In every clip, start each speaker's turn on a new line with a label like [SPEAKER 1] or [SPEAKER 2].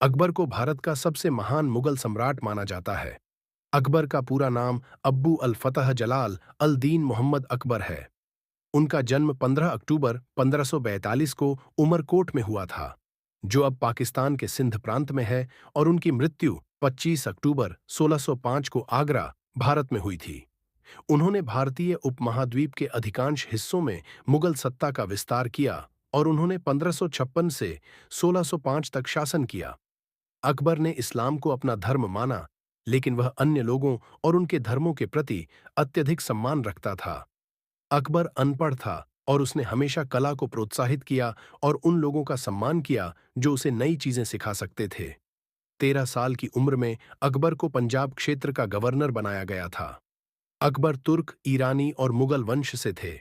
[SPEAKER 1] अकबर को भारत का सबसे महान मुगल सम्राट माना जाता है। अकबर का पूरा नाम अब्बू अल फतह जलाल अल दीन मोहम्मद अकबर है। उनका जन्म 15 अक्टूबर 1542 को उमरकोट में हुआ था, जो अब पाकिस्तान के सिंध प्रांत में है, और उनकी मृत्यु 25 अक्टूबर 1605 को आगरा, भारत में हुई थी। उन्होंने भारतीय उपमहाद्वीप के अधिकांश हिस्सों में मुगल सत्ता का विस्तार किया और उन्होंने 1556 से 1605 तक शासन किया। अकबर ने इस्लाम को अपना धर्म माना, लेकिन वह अन्य लोगों और उनके धर्मों के प्रति अत्यधिक सम्मान रखता था। अकबर अनपढ़ था और उसने हमेशा कला को प्रोत्साहित किया और उन लोगों का सम्मान किया जो उसे नई चीजें सिखा सकते थे। 13 साल की उम्र में अकबर को पंजाब क्षेत्र का गवर्नर बनाया गया था। अकबर तुर्क, ईरानी और मुगल वंश से थे।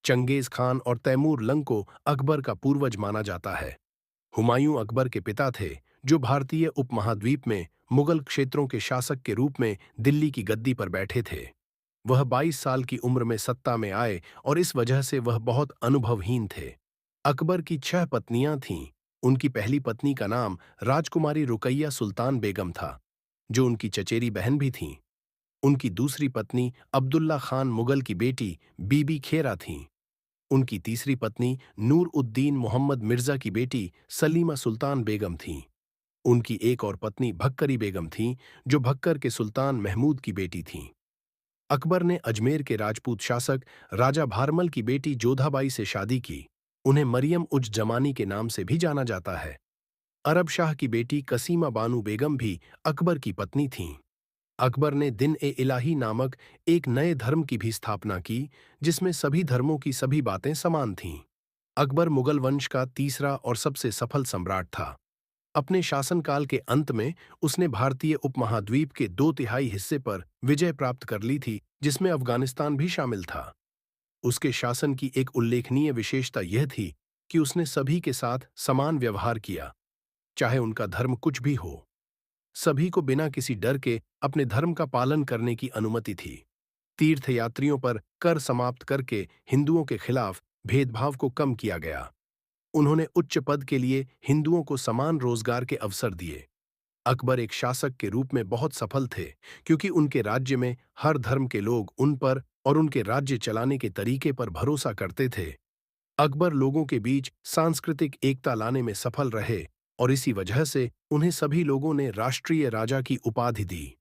[SPEAKER 1] चंगेज खान और तैमूर लंग को अकबर का पूर्वज माना जाता है। हुमायूं अकबर के पिता थे, जो भारतीय उपमहाद्वीप में मुगल क्षेत्रों के शासक के रूप में दिल्ली की गद्दी पर बैठे थे। वह 22 साल की उम्र में सत्ता में आए और इस वजह से वह बहुत अनुभवहीन थे। अकबर की 6 पत्नियां थीं। उनकी पहली पत्नी का नाम राजकुमारी रुकैया सुल्तान बेगम था, जो उनकी चचेरी बहन भी थीं। उनकी दूसरी पत्नी अब्दुल्ला खान मुगल की बेटी बीबी खेरा थीं। उनकी तीसरी पत्नी नूर उद्दीन मोहम्मद मिर्जा की बेटी सलीमा सुल्तान बेगम थीं। उनकी एक और पत्नी भक्करी बेगम थीं, जो भक्कर के सुल्तान महमूद की बेटी थीं। अकबर ने अजमेर के राजपूत शासक राजा भारमल की बेटी जोधाबाई से शादी की। उन्हें मरियम उज जमानी के नाम से भी जाना जाता है। अरब शाह की बेटी कसीमा बानू बेगम भी अकबर की पत्नी थीं। अकबर ने दिन-ए-इलाही नामक एक नए धर्म की भी स्थापना की, जिसमें सभी धर्मों की सभी बातें समान थीं। अकबर मुगल वंश का तीसरा और सबसे सफल सम्राट था। अपने शासनकाल के अंत में उसने भारतीय उपमहाद्वीप के 2/3 हिस्से पर विजय प्राप्त कर ली थी, जिसमें अफगानिस्तान भी शामिल था। उसके शासन की एक उल्लेखनीय विशेषता यह थी कि उसने सभी के साथ समान व्यवहार किया, चाहे उनका धर्म कुछ भी हो। सभी को बिना किसी डर के अपने धर्म का पालन करने की अनुमति थी। तीर्थयात्रियों पर कर समाप्त करके हिंदुओं के खिलाफ भेदभाव को कम किया गया। उन्होंने उच्च पद के लिए हिंदुओं को समान रोजगार के अवसर दिए। अकबर एक शासक के रूप में बहुत सफल थे, क्योंकि उनके राज्य में हर धर्म के लोग उन पर और उनके राज्य चलाने के तरीके पर भरोसा करते थे। अकबर लोगों के बीच सांस्कृतिक एकता लाने में सफल रहे और इसी वजह से उन्हें सभी लोगों ने राष्ट्रीय राजा की उपाधि दी।